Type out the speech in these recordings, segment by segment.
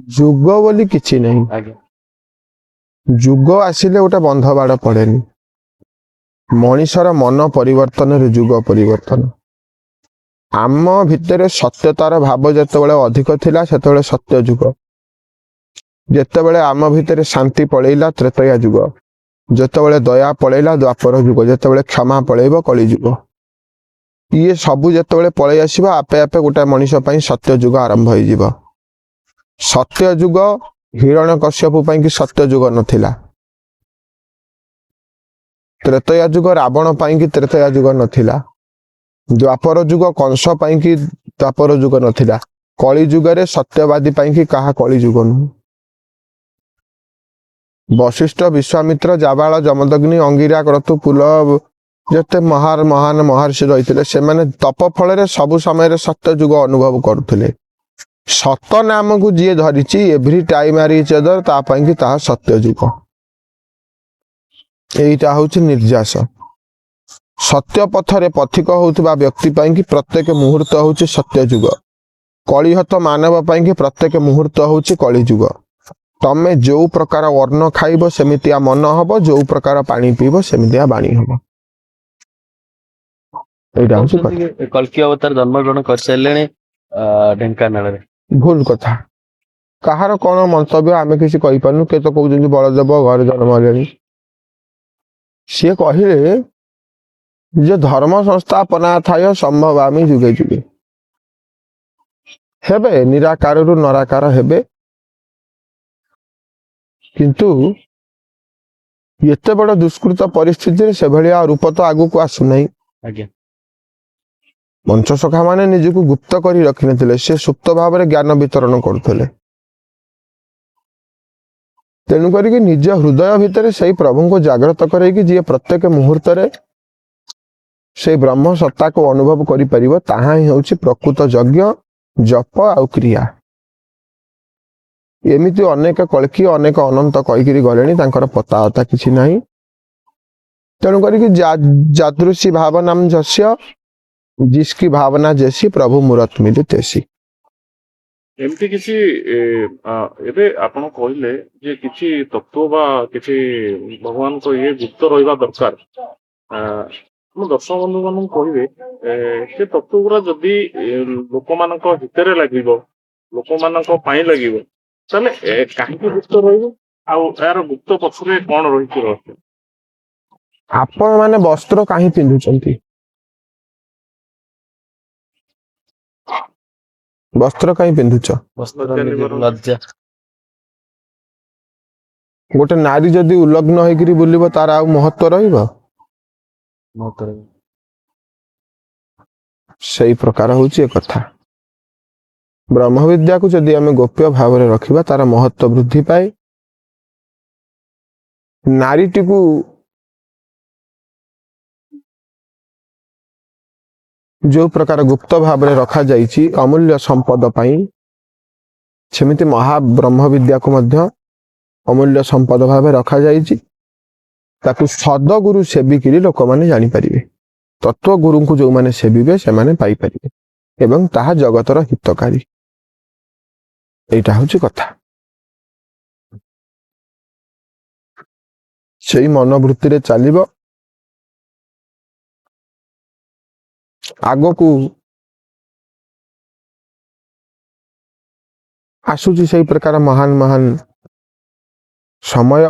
ଯୁଗ ବୋଲି କିଛି ନାହିଁ। ଆଜ୍ଞା ଯୁଗ ଆସିଲେ ଗୋଟେ ବନ୍ଧ ବାଡ଼ ପଡେନି। ମଣିଷର ମନ ପରିବର୍ତ୍ତନରେ ଯୁଗ ପରିବର୍ତ୍ତନ। ଆମ ଭିତରେ ସତ୍ୟତାର ଭାବ ଯେତେବେଳେ ଅଧିକ ଥିଲା ସେତେବେଳେ ସତ୍ୟ ଯୁଗ। ଯେତେବେଳେ ଆମ ଭିତରେ ଶାନ୍ତି ପଳେଇଲା ତ୍ରେତୟା ଯୁଗ। ଯେତେବେଳେ ଦୟା ପଳେଇଲା ଦ୍ୱାପର ଯୁଗ। ଯେତେବେଳେ କ୍ଷମା ପଳେଇବ କଳି ଯୁଗ। ଇଏ ସବୁ ଯେତେବେଳେ ପଳେଇ ଆସିବ ଆପେ ଆପେ ଗୋଟେ ମଣିଷ ପାଇଁ ସତ୍ୟ ଯୁଗ ଆରମ୍ଭ ହେଇଯିବ। ସତ୍ୟ ଯୁଗ ହିରଣ୍ୟକଶ୍ୟପ ପାଇଁ କି ସତ୍ୟ ଯୁଗ ନଥିଲା। ତ୍ରେତୟା ଯୁଗ ରାବଣ ପାଇଁ କି ତ୍ରେତୟା ଯୁଗ ନଥିଲା। ଦ୍ୱାପର ଯୁଗ କଂସ ପାଇଁ କି ଦ୍ୱାପର ଯୁଗ ନଥିଲା। କଳି ଯୁଗରେ ସତ୍ୟବାଦୀ ପାଇଁ କି କାହା କଳି ଯୁଗ ନୁହେଁ। ବଶିଷ୍ଠ ବିଶ୍ୱାମିତ୍ର ଜାବାଳ ଯମଦଗ୍ନି ଅଙ୍ଗିରା କ୍ରତୁ ପୁଲ ଯେତେ ମହାନ ମହର୍ଷି ରହିଥିଲେ ସେମାନେ ତପ ଫଳରେ ସବୁ ସମୟରେ ସତ୍ୟ ଯୁଗ ଅନୁଭବ କରୁଥିଲେ। ସତ ନାମକୁ ଯିଏ ଧରିଛି ଏଭ୍ରି ଟାଇମ୍ ଆର୍ ଇଚ୍ ଅଦର ତା ପାଇଁ କି ତାହା ସତ୍ୟ ଯୁଗ। ଏଇଟା ହଉଛି ନିର୍ଯାସ। ସତ୍ୟ ପଥରେ ପଥିକ ହେଉଥିବା ବ୍ୟକ୍ତି ପାଇଁ କି ପ୍ରତ୍ୟେକ ମୁହୂର୍ତ୍ତ ହଉଛି ସତ୍ୟ ଯୁଗ। କଳିହତ ମାନବ ପାଇଁ କି ପ୍ରତ୍ୟେକ ମୁହୂର୍ତ୍ତ ହଉଛି କଳି ଯୁଗ। ତମେ ଯୋଉ ପ୍ରକାର ଅନ୍ନ ଖାଇବ ସେମିତିଆ ମନ ହବ, ଯୋଉ ପ୍ରକାର ପାଣି ପିଇବ ସେମିତିଆ ବାଣୀ ହବ। ଏଇଟା ହଉଛି କଥା। କଳ୍କି ଅବତାର ଜନ୍ମଗ୍ରହଣ କରିସାରିଲେଣି ଢେଙ୍କାନାଳରେ। ଭୁଲ କଥା। କାହାର କଣ ମନ୍ତବ୍ୟ ଆମେ କିଛି କହିପାରୁନୁ। କିଏ ତ କହୁଛନ୍ତି ବଳଦେବ ଘରେ ଜନ୍ମ ହେଲେଣି। ସିଏ କହିଲେ ଯେ ଧର୍ମ ସଂସ୍ଥାପନା ଥାୟ ସମ୍ଭବାମି ଯୁଗେ ଯୁଗେ। ହେବେ ନିରାକାରରୁ ନରାକାର ହେବେ, କିନ୍ତୁ ଏତେ ବଡ଼ ଦୁଷ୍କୃତ ପରିସ୍ଥିତିରେ ସେଭଳିଆ ରୂପ ତ ଆଗକୁ ଆସୁନାହିଁ। ଆଜ୍ଞା ପଞ୍ଚସଖା ମାନେ ନିଜକୁ ଗୁପ୍ତ କରି ରଖିନଥିଲେ। ସେ ସୁପ୍ତ ଭାବରେ ଜ୍ଞାନ ବିତରଣ କରୁଥିଲେ। ତେଣୁ କରିକି ନିଜ ହୃଦୟ ଭିତରେ ସେଇ ପ୍ରଭୁଙ୍କୁ ଜାଗ୍ରତ କରେଇକି ଯିଏ ପ୍ରତ୍ୟେକ ମୁହୂର୍ତ୍ତରେ ସେଇ ବ୍ରହ୍ମ ସତ୍ତାକୁ ଅନୁଭବ କରିପାରିବ ତାହା ହିଁ ହେଉଛି ପ୍ରକୃତ ଯଜ୍ଞ, ଜପ ଆଉ କ୍ରିୟା। ଏମିତି ଅନେକ କଳ୍କି ଅନେକ ଅନନ୍ତ କହିକିରି ଗଲେଣି, ତାଙ୍କର ପତାଅତା କିଛି ନାହିଁ। ତେଣୁ କରିକି ଯାଦୃଶୀ ଭାବନାମ ଯସ୍ୟ जिसकी भावना जैसी प्रभु मूरत मिले तैसी। ଏମିତି କିଛି ଏବେ ଆପଣ କହିଲେ ଯେ କିଛି ତତ୍ଵ ବା କିଛି ଭଗବାନଙ୍କ ଇଏ ଗୁପ୍ତ ରହିବା ଦରକାର। ମୁଁ ଦର୍ଶକ ବନ୍ଧୁ ମାନଙ୍କୁ କହିବେ ସେ ତତ୍ଵ ଗୁରା ଯଦି ଲୋକମାନଙ୍କ ହିତରେ ଲାଗିବ, ଲୋକମାନଙ୍କ ପାଇଁ ଲାଗିବ, ତାହେଲେ କାହିଁକି ଗୁପ୍ତ ରହିବ ଆଉ ଏହାର ଗୁପ୍ତ ପଛରେ କଣ ରହିଛି ରହସ୍ୟ? ଆପଣ ମାନେ ବସ୍ତ୍ର କାହିଁ ପିନ୍ଧୁଛନ୍ତି? ବସ୍ତ୍ର କାହିଁ ପିନ୍ଧୁଛ? ଲଜ୍ଜା। ଗୋଟେ ନାରୀ ଯଦି ଉଲଗ୍ନ ହେଇକିରି ବୁଲିବ ତାର ଆଉ ମହତ୍ଵ ରହିବ? ସେଇ ପ୍ରକାର ହଉଛି ଏ କଥା। ବ୍ରହ୍ମ ବିଦ୍ୟାକୁ ଯଦି ଆମେ ଗୋପ୍ୟ ଭାବରେ ରଖିବା ତାର ମହତ୍ଵ ବୃଦ୍ଧି ପାଏ। ନାରୀଟିକୁ ଯୋଉ ପ୍ରକାର ଗୁପ୍ତ ଭାବରେ ରଖାଯାଇଛି ଅମୂଲ୍ୟ ସମ୍ପଦ ପାଇଁ, ସେମିତି ମହାବ୍ରହ୍ମ ବିଦ୍ୟାକୁ ମଧ୍ୟ ଅମୂଲ୍ୟ ସମ୍ପଦ ଭାବେ ରଖାଯାଇଛି। ତାକୁ ସଦଗୁରୁ ସେବିକିରି ଲୋକମାନେ ଜାଣିପାରିବେ। ତତ୍ଵ ଗୁରୁଙ୍କୁ ଯୋଉମାନେ ସେବିବେ ସେମାନେ ପାଇପାରିବେ ଏବଂ ତାହା ଜଗତର ହିତକାରୀ। ଏଇଟା ହଉଛି କଥା। ସେଇ ମନୋବୃତ୍ତିରେ ଚାଲିବ। ଆଗକୁ ଆସୁଛି ସେଇ ପ୍ରକାର ମହାନ ସମୟ।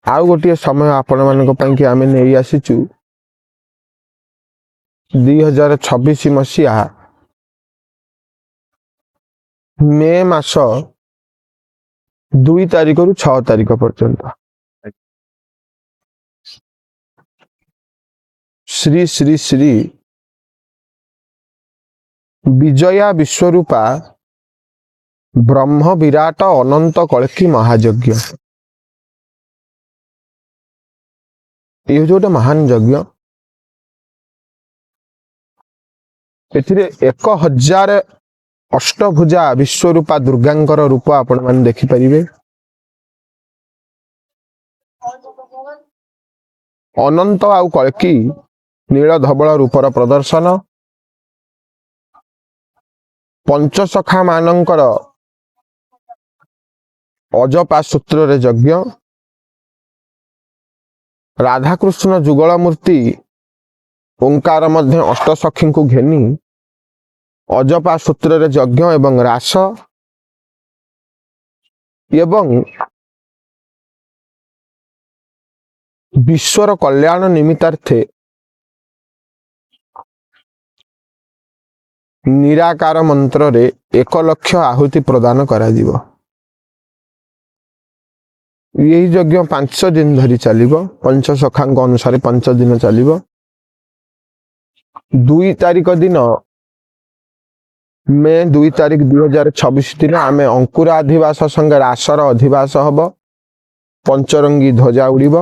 ଆଉ ଗୋଟିଏ ସମୟ ଆପଣମାନଙ୍କ ପାଇଁ କି ଆମେ ନେଇ ଆସିଛୁ 2026 ମସିହା ମେ ମାସ 2 ତାରିଖରୁ 6 ତାରିଖ ପର୍ଯ୍ୟନ୍ତ ଶ୍ରୀ ଶ୍ରୀ ଶ୍ରୀ ବିଜୟା ବିଶ୍ୱରୂପା ବ୍ରହ୍ମ ବିରାଟ ଅନନ୍ତ କଳ୍କି ମହାଯଜ୍ଞ। ଏଇ ହଉଛି ଗୋଟେ ମହାନ ଯଜ୍ଞ। ଏଥିରେ 1000 ଅଷ୍ଟଭୁଜା ବିଶ୍ୱରୂପା ଦୁର୍ଗାଙ୍କର ରୂପ ଆପଣମାନେ ଦେଖିପାରିବେ। ଅନନ୍ତ ଆଉ କଳ୍କି ନୀଳ ଧବଳ ରୂପର ପ୍ରଦର୍ଶନ। ପଞ୍ଚସଖା ମାନଙ୍କର ଅଜପା ସୂତ୍ରରେ ଯଜ୍ଞ, ରାଧାକୃଷ୍ଣ ଯୁଗଳ ମୂର୍ତ୍ତି ଓଙ୍କାର ମଧ୍ୟ ଅଷ୍ଟସଖୀଙ୍କୁ ଘେନି ଅଜପା ସୂତ୍ରରେ ଯଜ୍ଞ ଏବଂ ରାସ ଏବଂ ବିଶ୍ୱର କଲ୍ୟାଣ ନିମିତ୍ତାର୍ଥେ ନିରାକାର ମନ୍ତ୍ରରେ 1,00,000 ଆହୁତି ପ୍ରଦାନ କରାଯିବ। ଏହି ଯଜ୍ଞ 5 ଦିନ ଧରି ଚାଲିବ। ପଞ୍ଚସଖାଙ୍କ ଅନୁସାରେ 5 ଦିନ ଚାଲିବ। 2 ତାରିଖ ଦିନ ମେ 2 ତାରିଖ 2026 ଦିନ ଆମେ ଅଙ୍କୁର ଅଧିବାସ ସଙ୍ଗେ ରାସର ଅଧିବାସ ହବ। ପଞ୍ଚରଙ୍ଗୀ ଧ୍ୱଜା ଉଡ଼ିବ।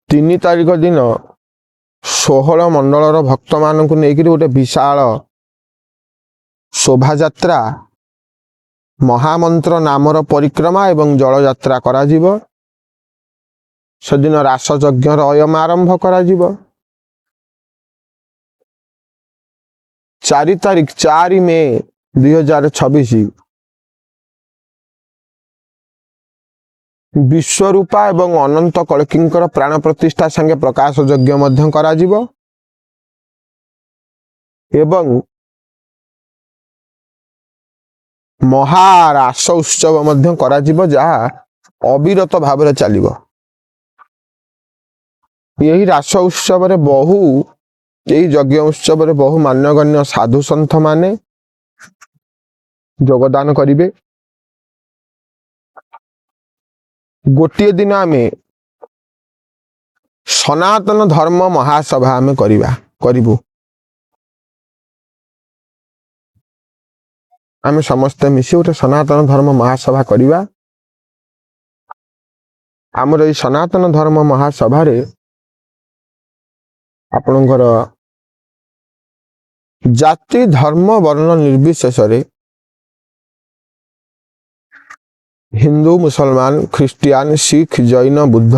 3 ତାରିଖ ଦିନ 16 ମଣ୍ଡଳର ଭକ୍ତମାନଙ୍କୁ ନେଇକରି ଗୋଟେ ବିଶାଳ ଶୋଭାଯାତ୍ରା ମହାମନ୍ତ୍ର ନାମର ପରିକ୍ରମା ଏବଂ ଜଳଯାତ୍ରା କରାଯିବ। ସେଦିନ ରାସ ଯଜ୍ଞର ଅୟମ ଆରମ୍ଭ କରାଯିବ। 4 ତାରିଖ 4 ମେ 2026 ବିଶ୍ୱରୂପା ଏବଂ ଅନନ୍ତ କଳ୍କୀଙ୍କର ପ୍ରାଣ ପ୍ରତିଷ୍ଠା ସାଙ୍ଗେ ପ୍ରକାଶ ଯଜ୍ଞ ମଧ୍ୟ କରାଯିବ ଏବଂ ମହାରାସ ଉତ୍ସବ ମଧ୍ୟ କରାଯିବ, ଯାହା ଅବିରତ ଭାବରେ ଚାଲିବ। ଏହି ରାସ ଉତ୍ସବରେ ଏହି ଯଜ୍ଞ ଉତ୍ସବରେ ବହୁ ମାନ୍ୟଗଣ୍ୟ ସାଧୁ ସନ୍ଥ ମାନେ ଯୋଗଦାନ କରିବେ। ଗୋଟିଏ ଦିନ ଆମେ ସନାତନ ଧର୍ମ ମହାସଭା ଆମେ କରିବୁ। ଆମେ ସମସ୍ତେ ମିଶି ଗୋଟେ ସନାତନ ଧର୍ମ ମହାସଭା କରିବା। ଆମର ଏହି ସନାତନ ଧର୍ମ ମହାସଭାରେ ଆପଣଙ୍କର ଜାତି ଧର୍ମ ବର୍ଣ୍ଣ ନିର୍ବିଶେଷରେ ହିନ୍ଦୁ ମୁସଲମାନ ଖ୍ରୀଷ୍ଟିଆନ ଶିଖ ଜୈନ ବୁଦ୍ଧ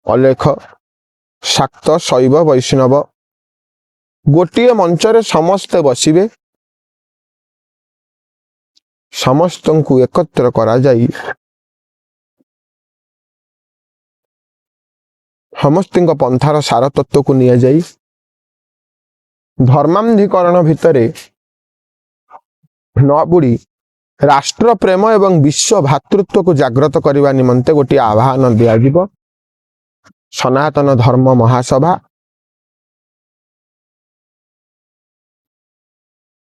ଅଲେଖ ଶାକ୍ତ ଶୈବ ବୈଷ୍ଣବ ଗୋଟିଏ ମଞ୍ଚରେ ସମସ୍ତେ ବସିବେ। ସମସ୍ତଙ୍କୁ ଏକତ୍ର କରାଯାଇ ସମସ୍ତଙ୍କ ପନ୍ଥାର ସାର ତତ୍ତ୍ୱକୁ ନିଆଯାଇ ଧର୍ମାନ୍ଧୀକରଣ ଭିତରେ ନ ବୁଡ଼ି ରାଷ୍ଟ୍ର ପ୍ରେମ ଏବଂ ବିଶ୍ୱ ଭାତୃତ୍ୱକୁ ଜାଗ୍ରତ କରିବା ନିମନ୍ତେ ଗୋଟିଏ ଆହ୍ୱାନ ଦିଆଯିବ। ସନାତନ ଧର୍ମ ମହାସଭା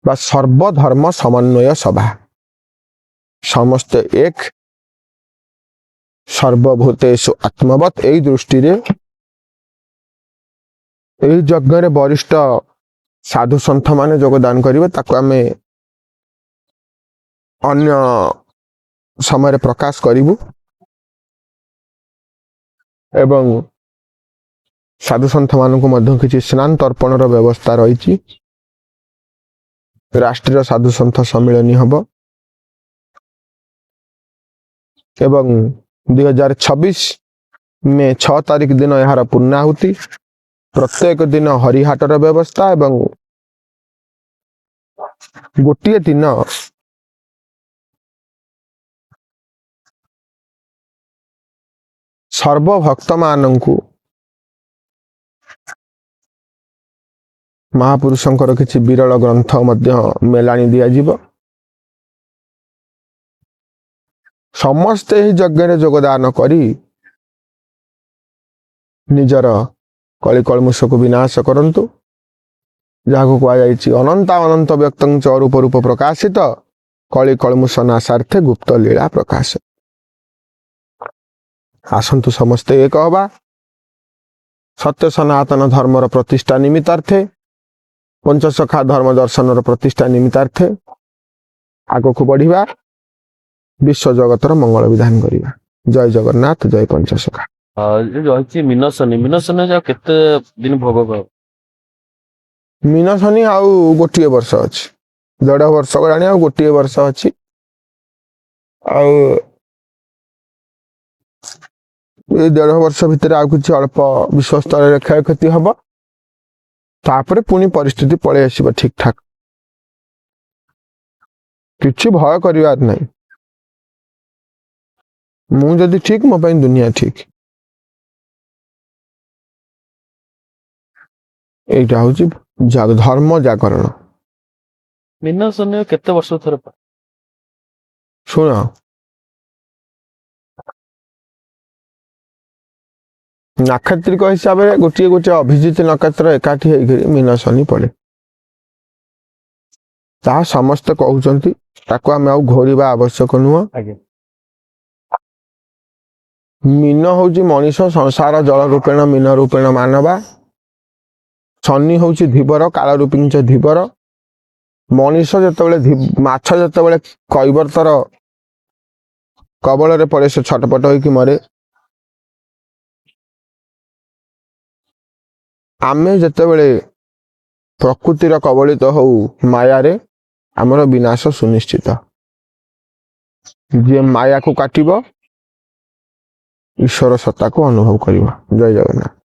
ବା ସର୍ବଧର୍ମ ସମନ୍ୱୟ ସଭା। ସମସ୍ତେ ଏକ ସର୍ବଭୂତେଷୁ ଆତ୍ମବତ୍। ଏହି ଦୃଷ୍ଟିରେ ଏହି ଯଜ୍ଞରେ ବରିଷ୍ଠ ସାଧୁ ସନ୍ଥ ମାନେ ଯୋଗଦାନ କରିବେ। ତାକୁ ଆମେ ଅନ୍ୟ ସମୟରେ ପ୍ରକାଶ କରିବୁ ଏବଂ ସାଧୁ ସନ୍ଥ ମାନଙ୍କୁ ମଧ୍ୟ କିଛି ସ୍ନାନ ତର୍ପଣର ବ୍ୟବସ୍ଥା ରହିଛି। ରାଷ୍ଟ୍ରୀୟ ସାଧୁ ସନ୍ଥ ସମ୍ମିଳନୀ ହବ ଏବଂ 2026 ମେ 6 ତାରିଖ ଦିନ ଏହାର ପୂର୍ଣ୍ଣାହୁତି। ପ୍ରତ୍ୟେକ ଦିନ ହରିହାଟର ବ୍ୟବସ୍ଥା ଏବଂ ଗୋଟିଏ ଦିନ ସର୍ବଭକ୍ତମାନଙ୍କୁ ମହାପୁରୁଷଙ୍କର କିଛି ବିରଳ ଗ୍ରନ୍ଥ ମଧ୍ୟ ମେଲାଣି ଦିଆଯିବ। ସମସ୍ତେ ଏହି ଯଜ୍ଞରେ ଯୋଗଦାନ କରି ନିଜର କଳିକଳମୁଷକୁ ବିନାଶ କରନ୍ତୁ। ଯାହାକୁ କୁହାଯାଇଛି ଅନନ୍ତ ବ୍ୟକ୍ତଂ ଚ ରୂପ ରୂପ ପ୍ରକାଶିତ କଳିକଳମୁଷ ନାଶାର୍ଥେ ଗୁପ୍ତ ଲୀଳା ପ୍ରକାଶ। ଆସନ୍ତୁ ସମସ୍ତେ ଏକ ହବା ସତ୍ୟ ସନାତନ ଧର୍ମର ପ୍ରତିଷ୍ଠା ନିମିତ୍ତାର୍ଥେ, ପଞ୍ଚସଖା ଧର୍ମ ଦର୍ଶନର ପ୍ରତିଷ୍ଠା ନିମିତ୍ତାର୍ଥେ ଆଗକୁ ବଢିବା, ବିଶ୍ୱ ଜଗତର ମଙ୍ଗଳ ବିଧାନ କରିବା। ଜୟ ଜଗନ୍ନାଥ, ଜୟ ପଞ୍ଚସଖା। ରହିଛି ମିନସନି ଆଉ କେତେ ଦିନ ଭୋଗ ହବ? ମିନସନି ଆଉ ଗୋଟିଏ ବର୍ଷ ଅଛି। 1.5 ବର୍ଷ ଗଲାଣି, ଆଉ ଗୋଟିଏ ବର୍ଷ ଅଛି। ଆଉ ଏଇ 1.5 ବର୍ଷ ଭିତରେ ଆଉ କିଛି ଅଳ୍ପ ବିଶ୍ୱସ୍ତରରେ କ୍ଷୟକ୍ଷତି ହବ। ତାପରେ ପୁଣି ପରିସ୍ଥିତି ପଳେଇ ଆସିବ ଠିକ ଠାକ। କିଛି ଭୟ କରିବାର ନାହିଁ। ମୁଁ ଯଦି ଠିକ ମୋ ପାଇଁ ଦୁନିଆ ଠିକ। ଏଇଟା ହଉଛି ଧର୍ମ ଜାଗରଣ। ମୀନ ଶନି କେତେ ବର୍ଷ ଥରେ ପଡେ? ଶୁଣ, ନାକ୍ଷତ୍ରିକ ହିସାବରେ ଗୋଟିଏ ଗୋଟିଏ ଅଭିଜିତ ନକ୍ଷତ୍ର ଏକାଠି ହେଇକରି ମୀନ ଶନି ପଡେ। ତାହା ସମସ୍ତେ କହୁଛନ୍ତି, ତାକୁ ଆମେ ଆଉ ଘୋରିବା ଆବଶ୍ୟକ ନୁହଁ। ଆଜ୍ଞା। ମୀନ ହଉଛି ମଣିଷ, ସଂସାର ଜଳ ରୂପେଣ ମୀନ ରୂପେଣ ମାନବା। ଶନି ହଉଛି ଧୀବର, କାଳ ରୂପିଞ୍ଚ ଧୀବର। ମଣିଷ ଯେତେବେଳେ ମାଛ ଯେତେବେଳେ କୈବର୍ତ୍ତର କବଳରେ ପଡେ ସେ ଛଟପଟ ହୋଇକି ମରେ। ଆମେ ଯେତେବେଳେ ପ୍ରକୃତିର କବଳିତ ହଉ ମାୟାରେ, ଆମର ବିନାଶ ସୁନିଶ୍ଚିତ। ଯିଏ ମାୟାକୁ କାଟିବ ଈଶ୍ୱର ସତ୍ତାକୁ ଅନୁଭବ କରିବ। ଜୟ ଜଗନ୍ନାଥ।